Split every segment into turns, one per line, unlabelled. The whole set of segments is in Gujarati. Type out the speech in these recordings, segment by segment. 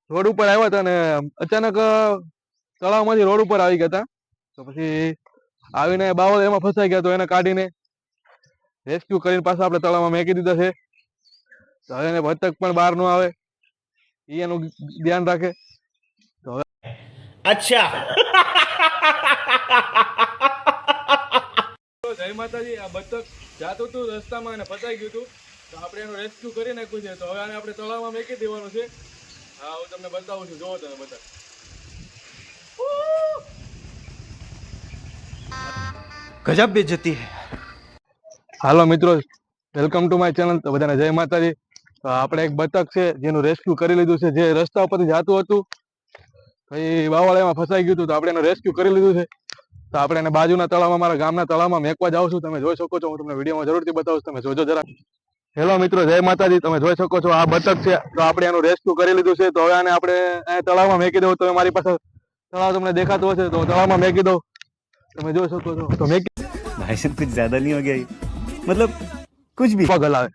રોડ ઉપર આવ્યા હતા ને અચાનક તળાવમાંથી રોડ ઉપર આવી ગયા હતા. તો પછી આવીને બાવળ એમાં ફસાઈ ગયા, તો એને કાઢીને રેસ્ક્યુ કરીને પાછા આપણે તળાવમાં મેકી દીધા છે. તો હવે એને બતક પણ બહાર ન આવે એ એનું ધ્યાન રાખે. તો હવે
અચ્છા
જય માતાજી. આ બતક જાતું હતું રસ્તામાં અને ફસાઈ ગયું હતું, તો આપણે એનું રેસ્ક્યુ કરી નાખ્યું છે. તો હવે આને આપણે તળાવમાં મેકી દેવાનું છે. હા, હું તમને બતાવું છું, જોવો તમે બતક.
ગજબ બેઇज्जती है.
હાલો મિત્રો, વેલકમ ટુ માય ચેનલ. તો બધાને જય માતાજી. તો આપણે એક બતક છે જેનું રેસ્ક્યુ કરી લીધું છે, જે રસ્તા ઉપરથી જાતું હતું, પછી બાવળિયામાં ફસાઈ ગયું હતું. તો આપણે એનું રેસ્ક્યુ કરી લીધું છે. તો આપણે એને બાજુના તળાવમાં, મારા ગામના તળાવમાં મેકવા જાઉં છું. તમે જોઈ શકો છો, હું તમને વિડીયોમાં જરૂરથી બતાવું છું, તમે જોજો જરા. હેલો મિત્રો, જય માતાજી. તમે જોઈ શકો છો આ બતક છે. તો આપણે એનું રેસ્ક્યુ કરી લીધું છે. તો હવે આને આપણે તળાવમાં મેકી દઉં. તો મારી પાસે તળાવ તમને દેખાતું હશે, તો તળાવમાં મેકી દઉં. તમે જોઈ શકો છો. તો મેકી
भाई साहब कुछ ज्यादा नहीं हो गया ये? मतलब कुछ भी
પગ હલાવે.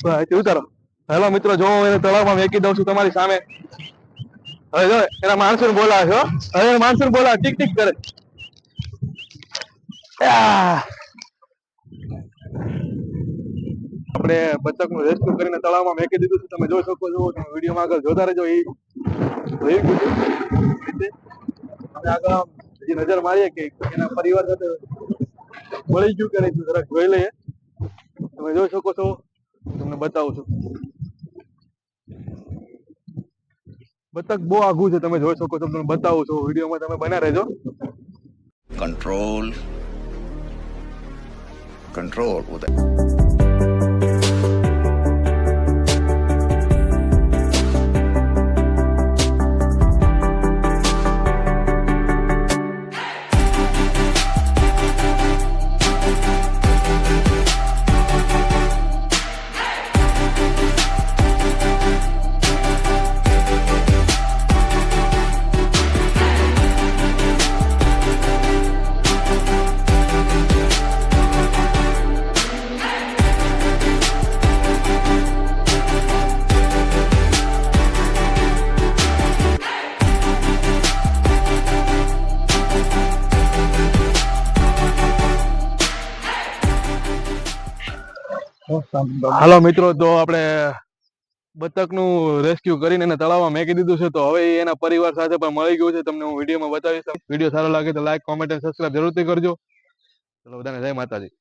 બસ ઉતારો. હેલો મિત્રો, જો હું એને તળાવમાં મેકી દઉં છું તમારી સામે. હવે જો એના માણસોને બોલાવે છે હો. હવે એના માણસોને બોલાવે, ટીક ટીક કરે. આપણે બતકનું રેસ્ક્યુ કરીને તળાવમાં મેકી દીધું છે. તમે જોઈ શકો છો. તમે વિડીયોમાં આગળ જોતા રહેજો. એ રહી ગયું છે. અમે આગળ હજી નજર મારીએ કે એના પરિવાર સાથે મળી ગયું કે નહીં, જરાક જોઈ લઈએ. તમે જોઈ શકો છો, તમને બતાવું છું. બતક બહુ આઘું છે, તમે જોઈ શકો છો, તમને બતાવું છું. વિડીયોમાં તમે બન્યા રહેજો.
कंट्रोल कंट्रोल उधर.
હાલો મિત્રો, તો આપણે બતકનું રેસ્ક્યુ કરીને એને તળાવમાં મેકી દીધું છે. તો હવે એના પરિવાર સાથે પણ મળી ગયું છે. તમને હું વિડીયોમાં બતાવીશ. વિડીયો સારો લાગે તો લાઈક, કોમેન્ટ અને સબસ્ક્રાઇબ જરૂરથી કરજો. ચલો, બધાને જય માતાજી.